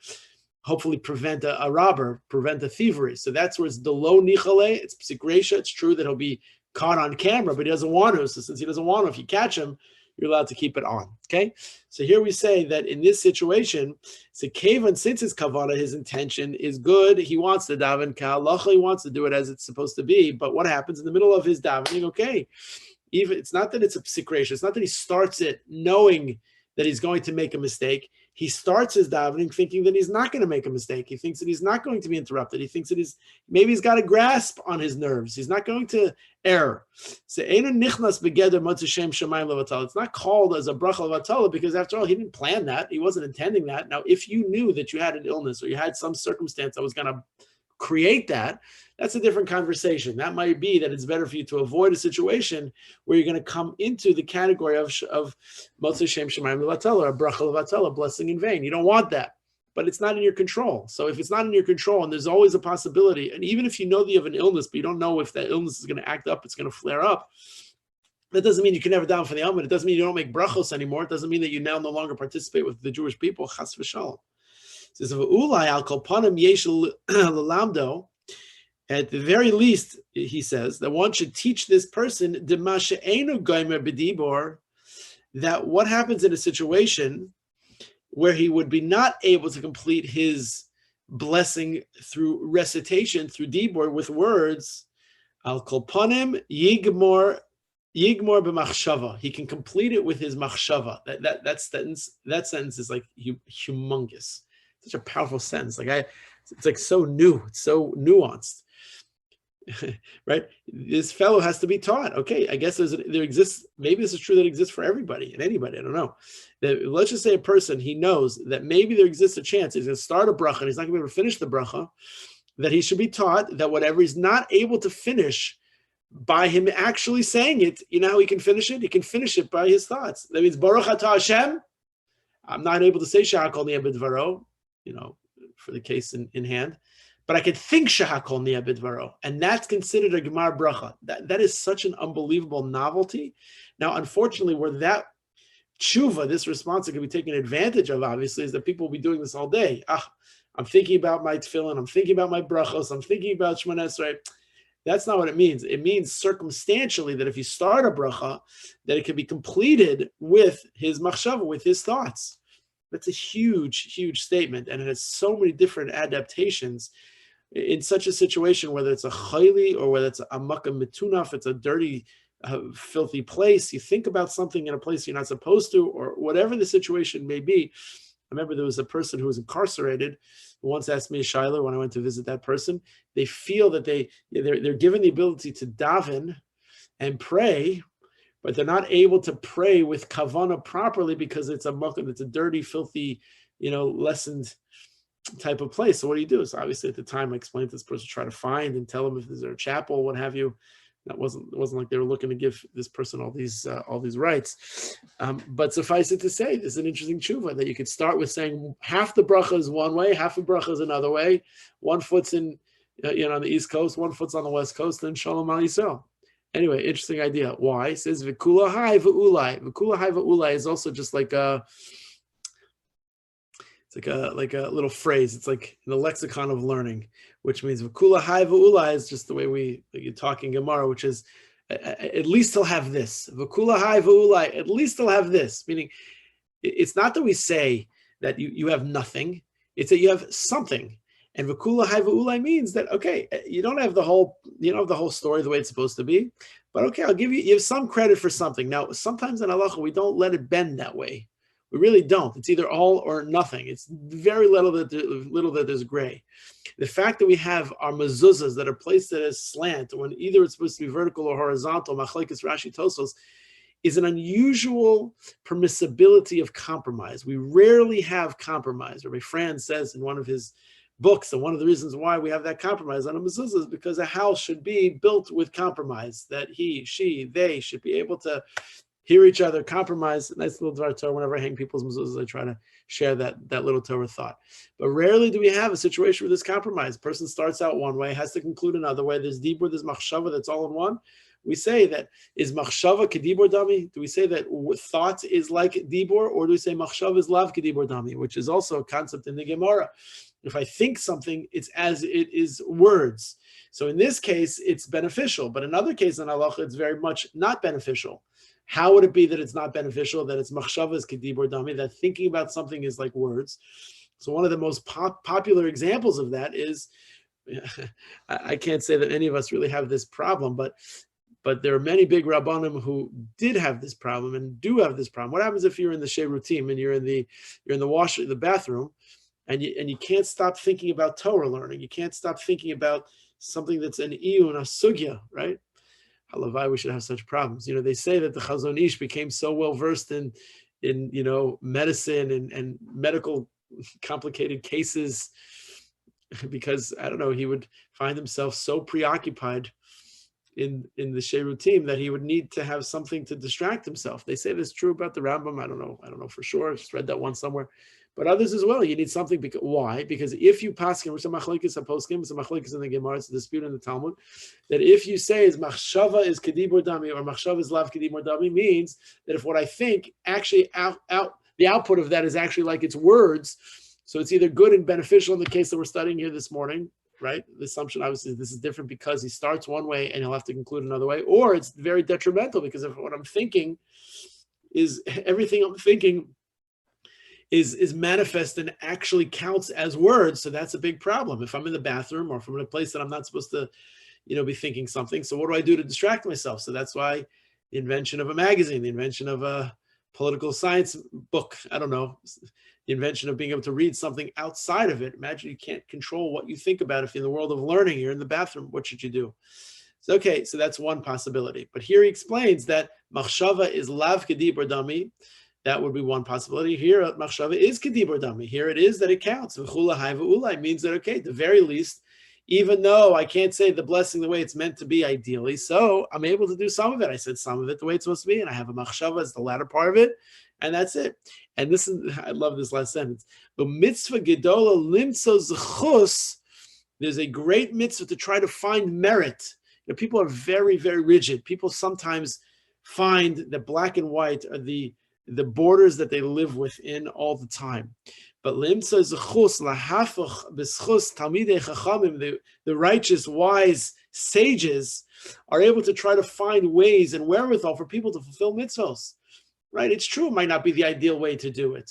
hopefully prevent a robber, prevent a thievery. So that's where it's the low nichale. It's psikresha. It's true that he'll be caught on camera, but he doesn't want to. So since he doesn't want to, if you catch him, you're allowed to keep it on. Okay. So here we say that in this situation, so Kavan, since his kavanah, his intention is good, he wants to daven ka'halacha, he wants to do it as it's supposed to be. But what happens in the middle of his davening? Okay, even it's not that it's a psikresha. It's not that he starts it knowing that he's going to make a mistake. He starts his davening thinking that he's not going to make a mistake. He thinks that he's not going to be interrupted. He thinks that maybe he's got a grasp on his nerves. He's not going to err. So it's not called as a bracha levatala because after all, he didn't plan that. He wasn't intending that. Now, if you knew that you had an illness or you had some circumstance that was going to create that, that's a different conversation. That might be that it's better for you to avoid a situation where you're going to come into the category of Motzei Shem Shemayim Levatala, a bracha levatala, blessing in vain. You don't want that, but it's not in your control. So if it's not in your control, and there's always a possibility, and even if you know that you have an illness, but you don't know if that illness is going to act up, it's going to flare up, that doesn't mean you can never down for the Amid. It doesn't mean you don't make brachos anymore. It doesn't mean that you now no longer participate with the Jewish people. Chas v'shalom. It says, "Ulai al kol panim yesh l'lamdo." At the very least, he says that one should teach this person that what happens in a situation where he would be not able to complete his blessing through recitation, through dibor, with words, al kol panim yigmor b'machshava. He can complete it with his machshava. That sentence is like humongous. Such a powerful sentence. It's like so new. It's so nuanced. right? This fellow has to be taught. Okay, I guess there exists, maybe this is true that exists for everybody and anybody, I don't know. Let's just say a person, he knows that maybe there exists a chance he's going to start a bracha and he's not going to be able to finish the bracha, that he should be taught that whatever he's not able to finish by him actually saying it, you know how he can finish it? He can finish it by his thoughts. That means, Baruch Atah Hashem, I'm not able to say Shahakol Niyeh B'Dvaro, for the case in hand, but I could think Shahakol Niyeh B'Dvaro, and that's considered a Gemar Bracha. That is such an unbelievable novelty. Now, unfortunately, where that tshuva, this response that can be taken advantage of, obviously, is that people will be doing this all day. I'm thinking about my tefillin, I'm thinking about my brachos, I'm thinking about Shemona Esrei. That's not what it means. It means circumstantially that if you start a bracha, that it can be completed with his machshava, with his thoughts. That's a huge, huge statement, and it has so many different adaptations in such a situation, whether it's a chayli or whether it's a makam mitunaf, it's a dirty, filthy place. You think about something in a place you're not supposed to, or whatever the situation may be. I remember there was a person who was incarcerated who once asked me a shayla when I went to visit that person. They feel that they're given the ability to daven and pray, but they're not able to pray with kavanah properly because it's a dirty, filthy, lessened type of place. So what do you do? So obviously at the time I explained to this person, try to find and tell them if there's a chapel, what have you. It wasn't like they were looking to give this person all these rights. But suffice it to say, there's an interesting tshuva that you could start with saying half the bracha is one way, half the bracha is another way. One foot's in, on the East Coast, one foot's on the West Coast, and Shalom Al Yisrael. Anyway, interesting idea. Why? It says V'kula hai v'ulai. V'kula hai v'ulai is also just like it's like a little phrase. It's like in the lexicon of learning, which means v'kula hai v'ulai is just the way you're talking Gemara, which is at least he'll have this. V'kula hai v'ulai, at least he'll have this. Meaning, it's not that we say that you have nothing; it's that you have something. And v'kula hai v'ulai means that, okay, you don't have the whole story the way it's supposed to be, but okay, I'll give you have some credit for something. Now, sometimes in halacha we don't let it bend that way. We really don't. It's either all or nothing. It's very little that there's gray. The fact that we have our mezuzahs that are placed at a slant, when either it's supposed to be vertical or horizontal, machlekes Rashi Tosfos, is an unusual permissibility of compromise. We rarely have compromise. Rabbi Franz says in one of his books, and one of the reasons why we have that compromise on a mezuzah is because a house should be built with compromise, that he, she, they should be able to hear each other, compromise. Nice little Dvar Torah. Whenever I hang people's mezuzahs, I try to share that little Torah thought. But rarely do we have a situation where this compromise. Person starts out one way, has to conclude another way. There's dibur, there's machshava, that's all in one. We say that, is machshava kedibur dami? Do we say that thought is like dibur, or do we say machshava is lav kedibur dami, which is also a concept in the Gemara? If I think something, it's as it is words. So in this case, it's beneficial. But in other cases in halacha, it's very much not beneficial. How would it be that it's not beneficial, that it's machshava is kedibur dami, that thinking about something is like words? So one of the most popular examples of that is, I can't say that any of us really have this problem, but there are many big rabbanim who did have this problem and do have this problem. What happens if you're in the sherutim and you're in the bathroom, and you can't stop thinking about Torah learning? You can't stop thinking about something that's an iyun, a sugya, right? Halavai, we should have such problems. They say that the Chazon Ish became so well versed in medicine and medical complicated cases because, I don't know, he would find himself so preoccupied in the sherutim that he would need to have something to distract himself. They say this is true about the Rambam. I don't know for sure. I've just read that one somewhere. But others as well. You need something. Why? Because if you paskin, which is machlekes haposkim, it's a machlekes in the Gemara, it's a dispute in the Talmud, that if you say is machshava is kedibur dami or machshava is lav kedibur dami, means that if what I think actually the output of that is actually like its words, so it's either good and beneficial in the case that we're studying here this morning, right? The assumption obviously this is different because he starts one way and he'll have to conclude another way, or it's very detrimental because if what I'm thinking is everything I'm thinking is manifest and actually counts as words, so that's a big problem. If I'm in the bathroom or if I'm in a place that I'm not supposed to, be thinking something, so what do I do to distract myself? So that's why the invention of a magazine, the invention of a political science book. I don't know, the invention of being able to read something outside of it. Imagine you can't control what you think about. If you're in the world of learning, you're in the bathroom, what should you do? So, okay, so that's one possibility. But here he explains that machshava is lav kedibur dami. That would be one possibility. Here, machshava is kedibur dami. Here it is that it counts. V'chula hai v'ulai means that, okay, at the very least, even though I can't say the blessing the way it's meant to be ideally, so I'm able to do some of it. I said some of it the way it's supposed to be, and I have a machshava as the latter part of it, and that's it. And this is, I love this last sentence. The mitzvah gedola limtzo zechus, there's a great mitzvah to try to find merit. People are very, very rigid. People sometimes find that black and white are the borders that they live within all the time. But the righteous, wise sages are able to try to find ways and wherewithal for people to fulfill mitzvos. Right? It's true, it might not be the ideal way to do it,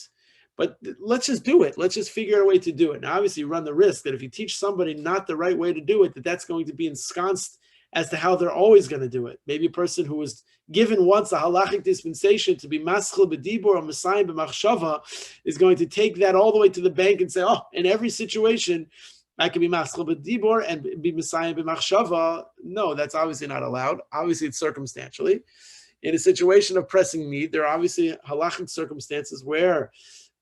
but let's just do it. Let's just figure out a way to do it. Now, obviously, you run the risk that if you teach somebody not the right way to do it, that's going to be ensconced as to how they're always going to do it. Maybe a person who was given once a halachic dispensation to be maschil b'dibur or messiah b'machshava is going to take that all the way to the bank and say, oh, in every situation, I can be maschil b'dibur and be messiah b'machshava. No, that's obviously not allowed. Obviously, it's circumstantially. In a situation of pressing need, there are obviously halachic circumstances where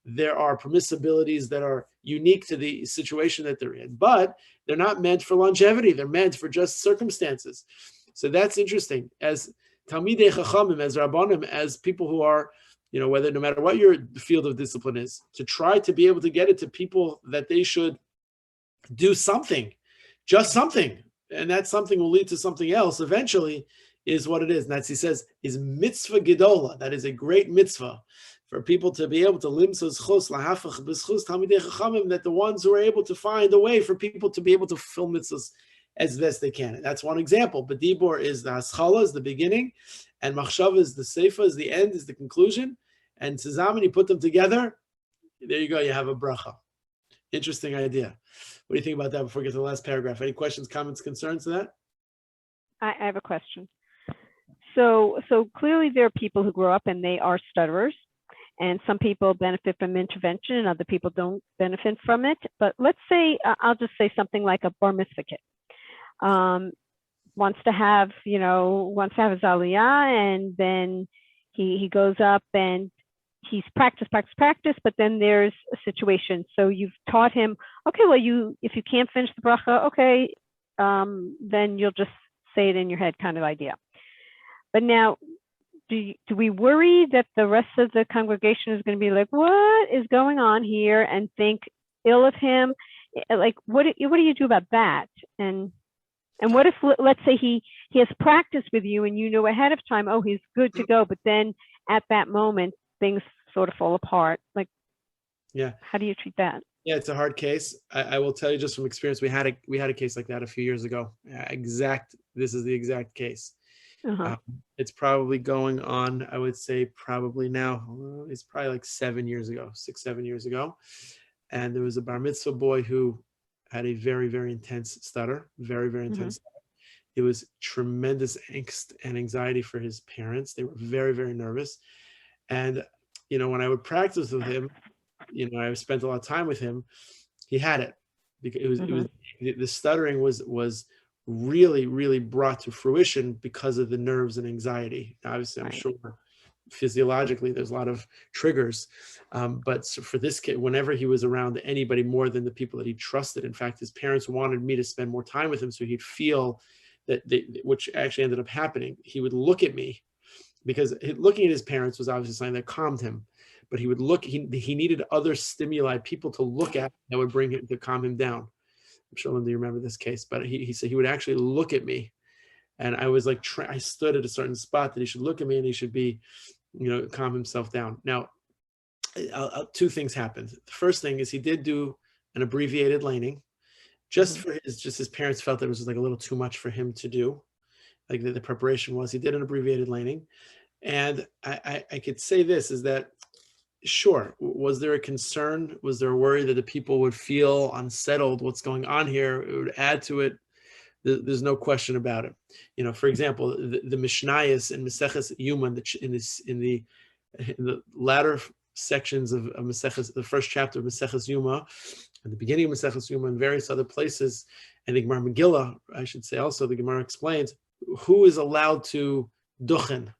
there are permissibilities that are unique to the situation that they're in, but they're not meant for longevity. They're meant for just circumstances. So that's interesting. As Talmidei Chachamim, as Rabbanim, as people who are, whether no matter what your field of discipline is, to try to be able to get it to people that they should do something, just something, and that something will lead to something else eventually, is what it is. And that's, he says, is mitzvah gedola. That is a great mitzvah for people to be able to limsos chos lahafach b'schus talmidei chachamim, that the ones who are able to find a way for people to be able to fulfill mitzvahs as best they can. And that's one example. But dibur is the haschala, is the beginning, and machshava is the seifa, is the end, is the conclusion. And tzazaman, you put them together, there you go, you have a bracha. Interesting idea. What do you think about that before we get to the last paragraph? Any questions, comments, concerns to that? I have a question. So clearly there are people who grow up and they are stutterers, and some people benefit from intervention and other people don't benefit from it. But let's say, I'll just say something like a bar mitzvah kid. Wants to have his aliyah, and then he goes up and he's practice, but then there's a situation. So you've taught him, okay, well, if you can't finish the bracha, okay, then you'll just say it in your head kind of idea. But now, do we worry that the rest of the congregation is going to be like, what is going on here, and think ill of him? Like, what do you do about that? And what if, let's say he has practiced with you and you know ahead of time, oh, he's good to go, but then at that moment things sort of fall apart. Like, yeah, how do you treat that? Yeah, it's a hard case. I will tell you just from experience, we had a case like that a few years ago. This is the exact case. Uh-huh. It's probably going on, I would say probably now, it's probably like 7 years ago, 6-7 years ago. And there was a bar mitzvah boy who had a very, very intense stutter, very, very intense stutter. It was tremendous angst and anxiety for his parents. They were very, very nervous. And, when I would practice with him, I spent a lot of time with him, he had it. Because it was the stuttering was really, really brought to fruition because of the nerves and anxiety. Obviously, I'm sure physiologically there's a lot of triggers, but for this kid, whenever he was around anybody more than the people that he trusted, in fact, his parents wanted me to spend more time with him so he'd feel that, which actually ended up happening. He would look at me, because looking at his parents was obviously something that calmed him, but he would look, he needed other stimuli, people to look at that would bring him, to calm him down. I'm sure Linda, you remember this case, but he said he would actually look at me, and I was like, I stood at a certain spot that he should look at me and he should be, calm himself down. Now, two things happened. The first thing is he did do an abbreviated laning, just for his parents felt that it was like a little too much for him to do. Like the preparation was, he did an abbreviated laning. And I could say this, is that, sure, was there a concern? Was there a worry that the people would feel unsettled? What's going on here? It would add to it. There's no question about it. For example, the Mishnayos in Maseches Yuman, in the in the latter sections of Maseches, the first chapter of Maseches Yuma, at the beginning of Maseches Yuma, and various other places, and the Gemara Megillah, I should say also, the Gemara explains who is allowed to duchen.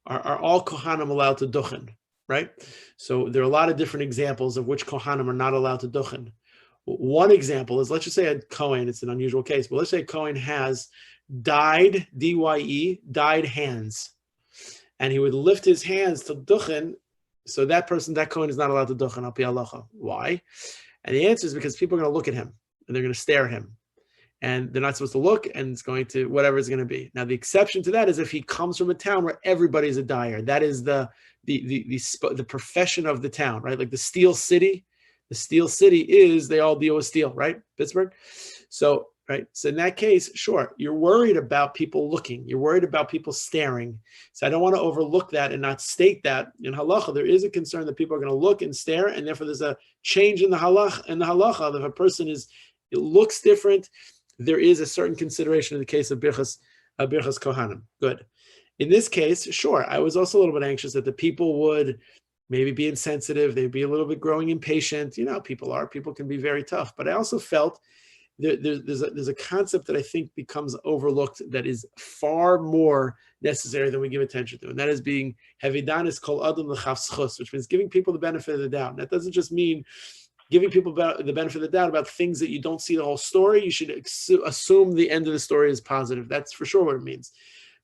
Are all Kohanim allowed to duchen, right? So there are a lot of different examples of which Kohanim are not allowed to duchen. One example is, let's just say a Kohen, it's an unusual case, but let's say a Kohen has dyed, D-Y-E, dyed hands, and he would lift his hands to duchen, so that person, that Kohen is not allowed to duchen, al pi halacha. Why? And the answer is because people are going to look at him, and they're going to stare at him, and they're not supposed to look, and it's going to, whatever it's going to be. Now, the exception to that is if he comes from a town where everybody's a dyer. That is the profession of the town, right? Like the Steel City. The Steel City is, they all deal with steel, right? Pittsburgh. So, right. So in that case, sure, you're worried about people looking. You're worried about people staring. So I don't want to overlook that and not state that in halacha. There is a concern that people are going to look and stare, and therefore there's a change in the halacha. In the halacha, if a person it looks different, there is a certain consideration in the case of birchas kohanim. Good. In this case, sure, I was also a little bit anxious that the people would maybe be insensitive, they'd be a little bit growing impatient. You know, people can be very tough. But I also felt there's a concept that I think becomes overlooked that is far more necessary than we give attention to, and that is being hevidanis kol adam l'chavschus, which means giving people the benefit of the doubt. And that doesn't just mean giving people the benefit of the doubt about things that you don't see the whole story. You should assume the end of the story is positive. That's for sure what it means.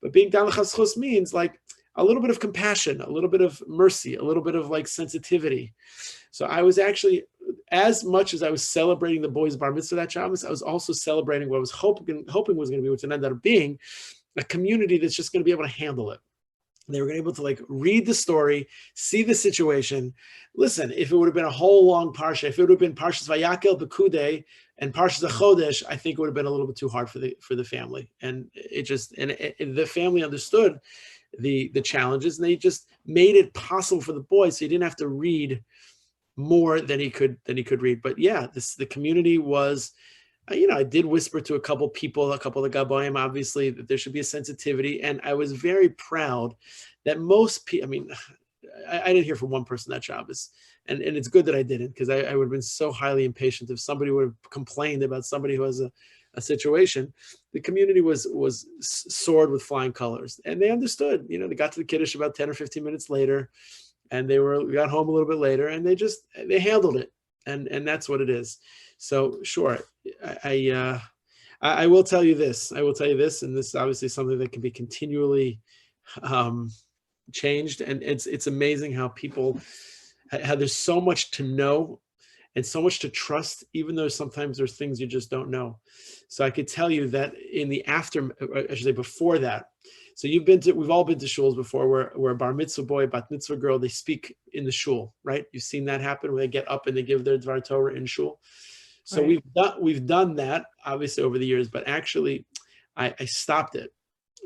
But being dan l'chavschus means like a little bit of compassion, a little bit of mercy, a little bit of like sensitivity. So I was actually, as much as I was celebrating the boys' bar mitzvah that Shabbos, I was also celebrating what I was hoping was going to be, which ended up being a community that's just going to be able to handle it. They were going to be able to like read the story, see the situation. Listen, if it would have been a whole long parsha, if it would have been Parshas Vayakel B'Kudei and Parshas Chodesh, I think it would have been a little bit too hard for the family. And the family understood the challenges, and they just made it possible for the boys, so he didn't have to read more than he could read. But yeah, the community was, I did whisper to a couple of the Gaboim, obviously, that there should be a sensitivity, and I was very proud that most people, I didn't hear from one person that Shabbos, and it's good that I didn't, because I would have been so highly impatient if somebody would have complained about somebody who has a situation. The community was soared with flying colors, and they understood. They got to the Kiddush about 10 or 15 minutes later, and we got home a little bit later, and they handled it, and that's what it is. So sure, I will tell you this. And this is obviously something that can be continually changed, and it's amazing how there's so much to know and so much to trust, even though sometimes there's things you just don't know. So I could tell you that before that. So we've all been to shuls before where a bar mitzvah boy, bat mitzvah girl, they speak in the shul, right? You've seen that happen where they get up and they give their Dvar Torah in shul. So right. We've done that obviously over the years, but actually I stopped it.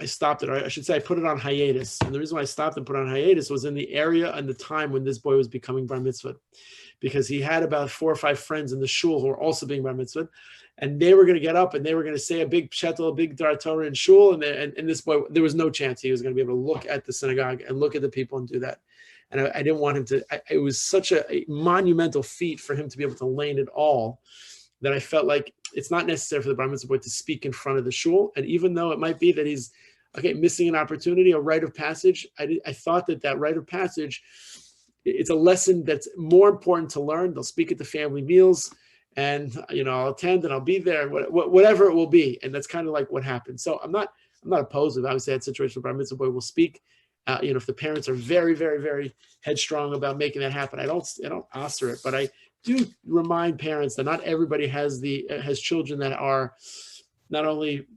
I should say I put it on hiatus. And the reason why I stopped and put it on hiatus was in the area and the time when this boy was becoming bar mitzvah, because he had about 4 or 5 friends in the shul who were also being bar mitzvah, and they were going to get up and they were going to say a big pshetel, a big Dvar Torah in shul, and this boy, there was no chance he was going to be able to look at the synagogue and look at the people and do that. And I didn't want him to. It was such a monumental feat for him to be able to lane it all, that I felt like it's not necessary for the bar mitzvah boy to speak in front of the shul. And even though it might be that he's missing an opportunity, a rite of passage, I thought that rite of passage, it's a lesson that's more important to learn. They'll speak at the family meals, and I'll attend and I'll be there, whatever it will be. And that's kind of like what happened. So I'm not opposed to, obviously, that situation where bar mitzvah boy will speak. If the parents are very, very, very headstrong about making that happen, I don't answer it, but I do remind parents that not everybody has children that are not only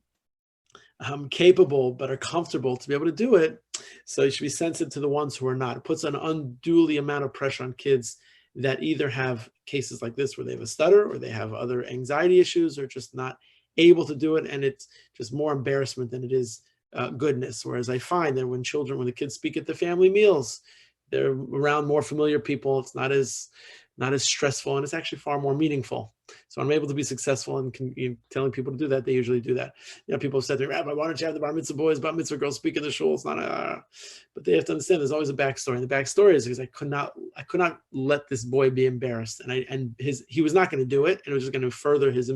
capable but are comfortable to be able to do it. So you should be sensitive to the ones who are not. It puts an unduly amount of pressure on kids that either have cases like this where they have a stutter, or they have other anxiety issues, or just not able to do it, and it's just more embarrassment than it is goodness. Whereas I find that when the kids speak at the family meals, they're around more familiar people. It's not as not as stressful, and it's actually far more meaningful. So I'm able to be successful in telling people to do that. They usually do that. People have said to me, Rabbi, why don't you have the bar mitzvah boys, bar mitzvah girls speak in the shul? It's not but they have to understand there's always a backstory. And the backstory is because I could not let this boy be embarrassed. And he was not going to do it, and it was just going to further his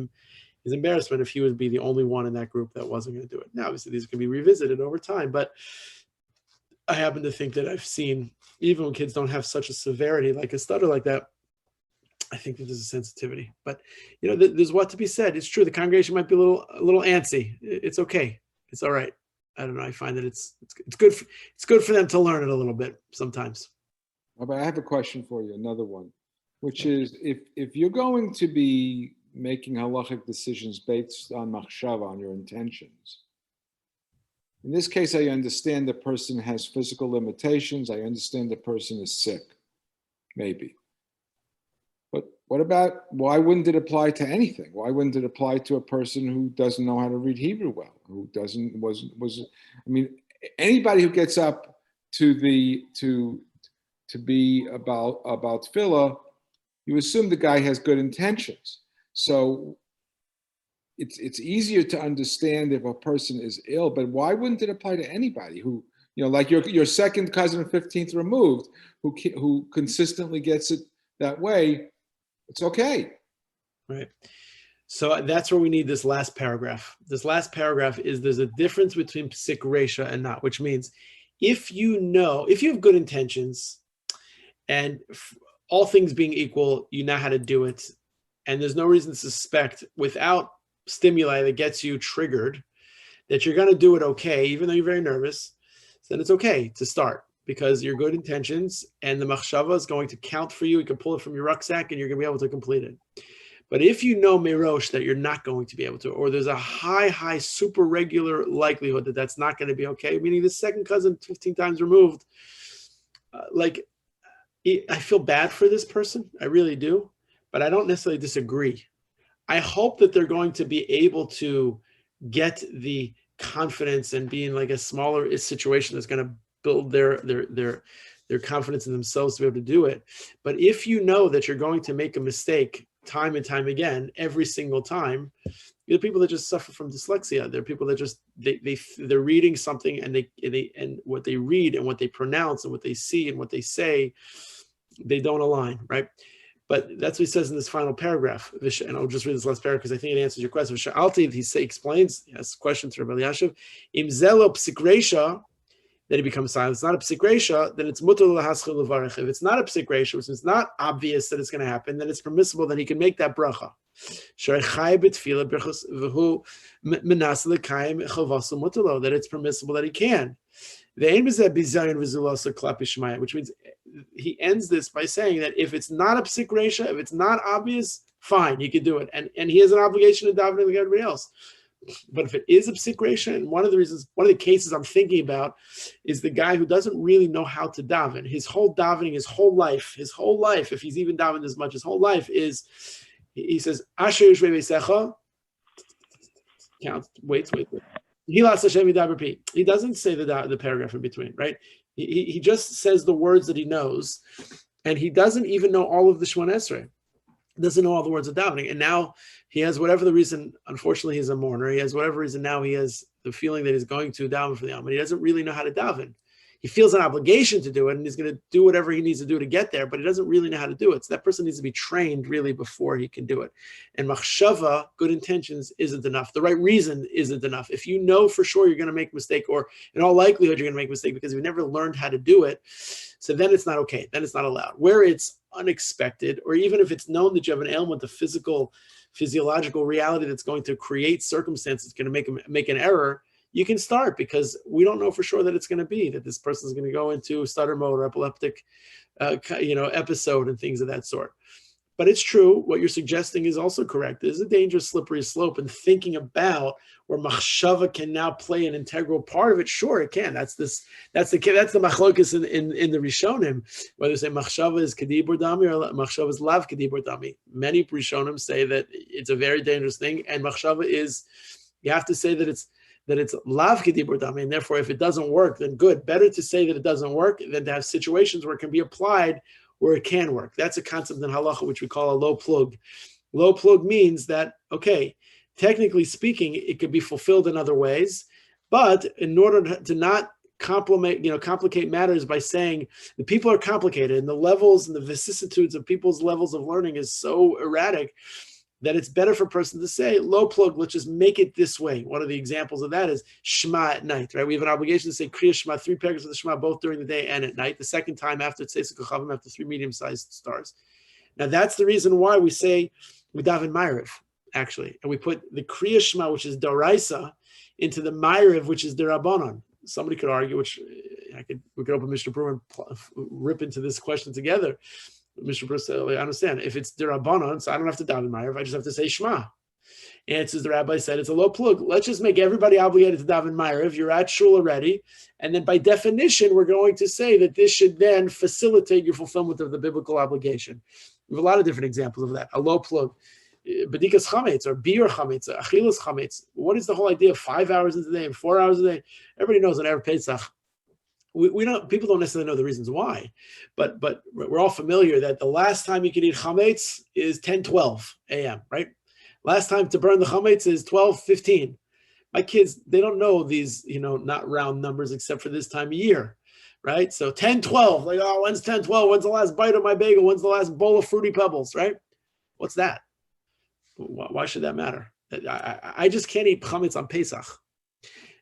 embarrassment if he would be the only one in that group that wasn't going to do it. Now, obviously, these can be revisited over time, but I happen to think that I've seen, even when kids don't have such a severity like a stutter like that, I think that there's a sensitivity. But there's what to be said. It's true. The congregation might be a little antsy. It's okay. It's all right. I don't know. I find that it's good. It's good for them to learn it a little bit sometimes. But I have a question for you. Another one, which is if you're going to be making halachic decisions based on machshava, on your intentions. In this case, I understand the person has physical limitations. I understand the person is sick, maybe. But what about, why wouldn't it apply to anything? Why wouldn't it apply to a person who doesn't know how to read Hebrew well, who anybody who gets up to be about tefillah, you assume the guy has good intentions. So it's easier to understand if a person is ill, but why wouldn't it apply to anybody who, like your second cousin 15th removed, who consistently gets it that way? It's okay. Right. So that's where we need this last paragraph. This last paragraph is there's a difference between psik resha and not, which means if you have good intentions and all things being equal, you know how to do it, and there's no reason to suspect without stimuli that gets you triggered that you're going to do it okay, even though you're very nervous, then it's okay to start. Because your good intentions and the machshava is going to count for you. You can pull it from your rucksack and you're going to be able to complete it. But if you know merosh that you're not going to be able to, or there's a high, super regular likelihood that that's not going to be okay, meaning the second cousin 15 times removed, I feel bad for this person. I really do. But I don't necessarily disagree. I hope that they're going to be able to get the confidence and be in like a smaller situation that's going to build their confidence in themselves to be able to do it. But if you know that you're going to make a mistake time and time again, every single time, there are people that just suffer from dyslexia. There are people that just they're reading something and and what they read and what they pronounce and what they see and what they say, they don't align, right? But that's what he says in this final paragraph. And I'll just read this last paragraph because I think it answers your question. He explains, he has a question to Rabbi Yashiv, Im zelo psik resha, then it becomes silent. It's not a psik resha, then it's mutar l'haschil levarech. If it's not a psik resha, which is not obvious that it's going to happen, then it's permissible that he can make that bracha. That it's permissible that he can. Which means he ends this by saying that if it's not a psik resha, if it's not obvious, fine, he can do it. And he has an obligation to daven like everybody else. But if it is a psik resha, and one of the cases I'm thinking about is the guy who doesn't really know how to daven. His whole davening, his whole life, if he's even davened as much, his whole life is, he says, Asher yishvei beisecha, count, wait. He doesn't say the paragraph in between, right? He just says the words that he knows, and he doesn't even know all of the Shemona Esrei. Doesn't know all the words of davening, and now he has whatever the reason. Unfortunately, he's a mourner. He has whatever reason now. He has the feeling that he's going to daven for the Yom, but he doesn't really know how to daven. He feels an obligation to do it, and he's going to do whatever he needs to do to get there, but he doesn't really know how to do it. So that person needs to be trained really before he can do it. And machshava, good intentions, isn't enough. The right reason isn't enough. If you know for sure you're going to make a mistake, or in all likelihood you're going to make a mistake because you've never learned how to do it, so then it's not okay. Then it's not allowed. Where it's unexpected, or even if it's known that you have an ailment, a physiological reality that's going to create circumstances going to make an error, you can start, because we don't know for sure that it's going to be that this person is going to go into stutter mode or epileptic, episode and things of that sort. But it's true. What you're suggesting is also correct. There's a dangerous slippery slope in thinking about where machshava can now play an integral part of it. Sure, it can. That's the machlokas in the Rishonim, whether they say machshava is kedibur dami or machshava is lav kedibur dami. Many Rishonim say that it's a very dangerous thing, and machshava is, you have to say that it's lav kedibur dami, and therefore if it doesn't work, then good. Better to say that it doesn't work than to have situations where it can be applied where it can work. That's a concept in halacha, which we call a low plug. Low plug means that, okay, technically speaking, it could be fulfilled in other ways, but in order to not complicate matters by saying the people are complicated and the levels and the vicissitudes of people's levels of learning is so erratic that it's better for a person to say, low plug, let's just make it this way. One of the examples of that is Shema at night, right? We have an obligation to say Kriya Shema, 3 paragraphs of the Shema, both during the day and at night. The second time after Tzeis Kochavim, after 3 medium-sized stars. Now that's the reason why we say, we daven Ma'ariv, actually. And we put the Kriya Shema, which is Daraisa, into the Ma'ariv, which is Derabanan. Somebody could argue, which we could open Mr. Brewer and rip into this question together. Mr. Bruce said, I understand. If it's Derabanan, so I don't have to daven Ma'ariv, I just have to say Shema. And the rabbi said, it's a low plug. Let's just make everybody obligated to daven Ma'ariv. You're at shul already. And then by definition, we're going to say that this should then facilitate your fulfillment of the biblical obligation. We have a lot of different examples of that. A low plug. Bedikas chametz or bir chametz, achilas chametz. What is the whole idea of 5 hours a day and 4 hours a day? Everybody knows on Erev Pesach. We don't. People don't necessarily know the reasons why, but we're all familiar that the last time you can eat chametz is 10:12 a.m. Right? Last time to burn the chametz is 12:15. My kids, they don't know these, not round numbers except for this time of year, right? So 10:12, like, oh, when's 10:12? When's the last bite of my bagel? When's the last bowl of Fruity Pebbles, right? What's that? Why should that matter? I just can't eat chametz on Pesach.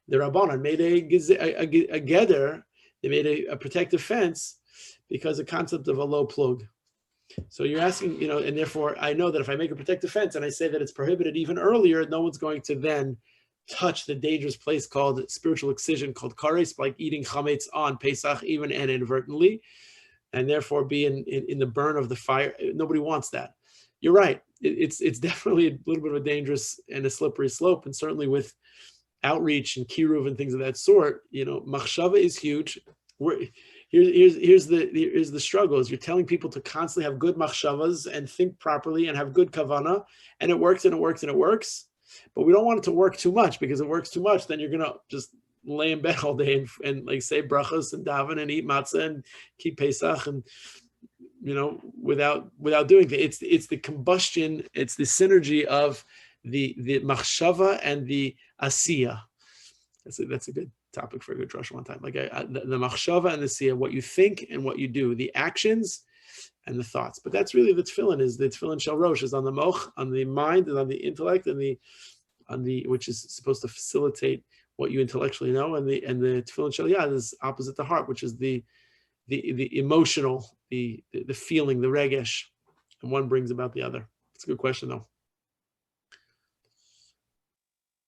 The Rabbanan made a geder. They made a protective fence because the concept of a low plug. So you're asking, and therefore I know that if I make a protective fence and I say that it's prohibited even earlier, no one's going to then touch the dangerous place called spiritual excision, called kares, like eating chametz on Pesach, even and inadvertently, and therefore be in the burn of the fire. Nobody wants that. You're right. It's definitely a little bit of a dangerous and a slippery slope, and certainly with outreach and kiruv and things of that sort, machshava is huge. Here's the struggle: is you're telling people to constantly have good machshavas and think properly and have good kavana, and it works and it works and it works. But we don't want it to work too much, because if it works too much, then you're gonna just lay in bed all day and like say brachas and daven and eat matzah and keep Pesach and without doing it. It's the combustion, it's the synergy of the machshava and the asiya. That's a good topic for a good drush one time. Like the machshava and the asiya, what you think and what you do, the actions and the thoughts. But that's really the tefillin is. The tefillin shel rosh is on the moch, on the mind, and on the intellect, and on the which is supposed to facilitate what you intellectually know, and the tefillin shel yad is opposite the heart, which is the emotional, the feeling, the regesh, and one brings about the other. It's a good question though.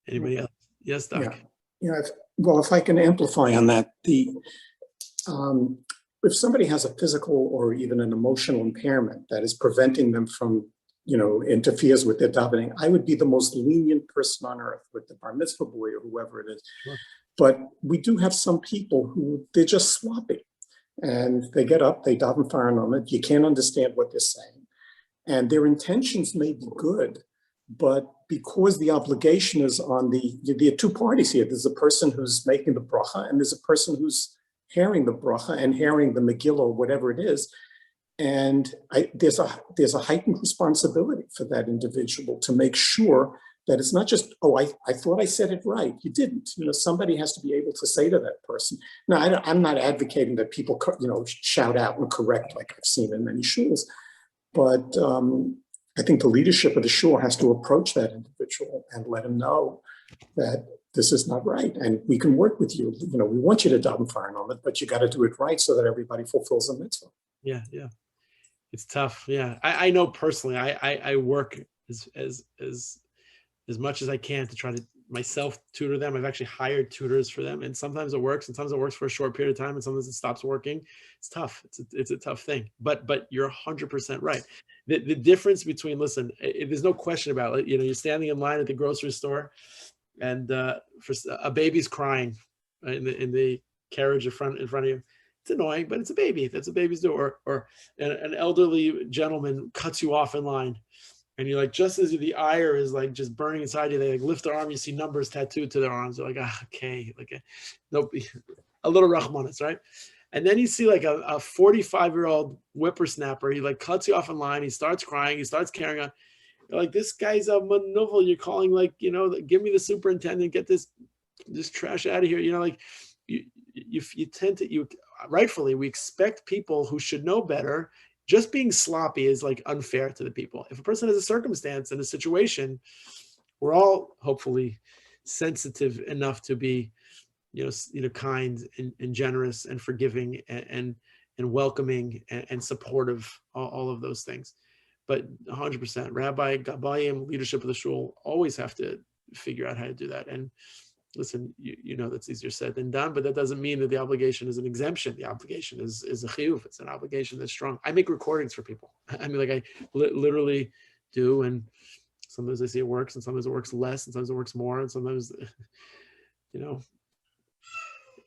Anybody else? Yes, Doc. Yeah. If I can amplify on that, if somebody has a physical or even an emotional impairment that is preventing them from, interferes with their davening, I would be the most lenient person on earth with the bar mitzvah boy or whoever it is. Sure. But we do have some people who they're just sloppy, and they get up, they daven faranomit, you can't understand what they're saying, and their intentions may be good, but because the obligation is on there are two parties here. There's a person who's making the bracha, and there's a person who's hearing the bracha and hearing the Megillah or whatever it is. And there's a heightened responsibility for that individual to make sure that it's not just, I thought I said it right. You didn't. Somebody has to be able to say to that person. Now, I'm not advocating that people, shout out and correct like I've seen in many shuls, but I think the leadership of the shul has to approach that individual and let him know that this is not right, and we can work with you. We want you to daven faranomit, but you got to do it right so that everybody fulfills the mitzvah. Yeah. It's tough. Yeah, I know personally. I work as much as I can to try to myself tutor them. I've actually hired tutors for them, and sometimes it works, and sometimes it works for a short period of time, and sometimes it stops working. It's tough. It's a tough thing. But you're 100% right. The difference between, listen, there's no question about it. You're standing in line at the grocery store, and for a baby's crying in the carriage in front of you. It's annoying, but it's a baby. That's what babies do. Or an elderly gentleman cuts you off in line, and you're like, just as the ire is like just burning inside you, they like lift their arm, you see numbers tattooed to their arms. They're like, okay, nope, a little rachmanis, right? And then you see like a 45-year-old whippersnapper. He like cuts you off in line. He starts crying. He starts carrying on. You're like, this guy's a maneuver. You're calling like, give me the superintendent. Get this trash out of here. Like you tend to, rightfully, we expect people who should know better. Just being sloppy is like unfair to the people. If a person has a circumstance and a situation, we're all hopefully sensitive enough to be, kind and generous and forgiving and welcoming and supportive, all of those things. But 100%, Rabbi, Gabayim, leadership of the shul, always have to figure out how to do that. And listen, that's easier said than done, but that doesn't mean that the obligation is an exemption. The obligation is a chiyuv. It's an obligation that's strong. I make recordings for people. I mean, like I literally do, and sometimes I see it works, and sometimes it works less, and sometimes it works more, and sometimes,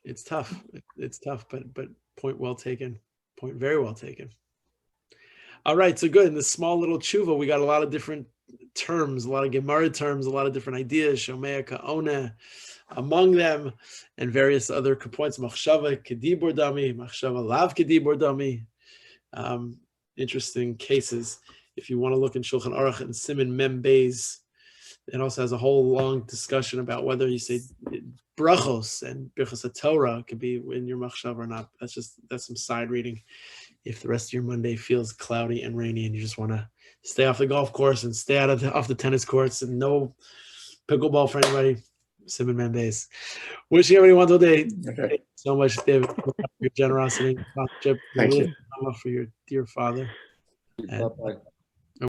it's tough. It's tough, but point well taken. Point very well taken. All right, so good. In this small little tshuva, we got a lot of different terms, a lot of Gemara terms, a lot of different ideas, Shomea, Ka'ona, among them, and various other points, Machshava, Kedibur Dami, Machshava, Lav Kedibur Dami. Interesting cases. If you want to look in Shulchan Aruch and Siman Mem Beis, it also has a whole long discussion about whether you say brachos and birchos HaTorah could be in your machshava or not. That's some side reading. If the rest of your Monday feels cloudy and rainy and you just want to stay off the golf course and stay off the tennis courts and no pickleball for anybody, Siman Mem Beis. Wishing everyone a wonderful day. Okay. Thank you so much, David, for your generosity and sponsorship. Thank you. For your dear father. Bye-bye.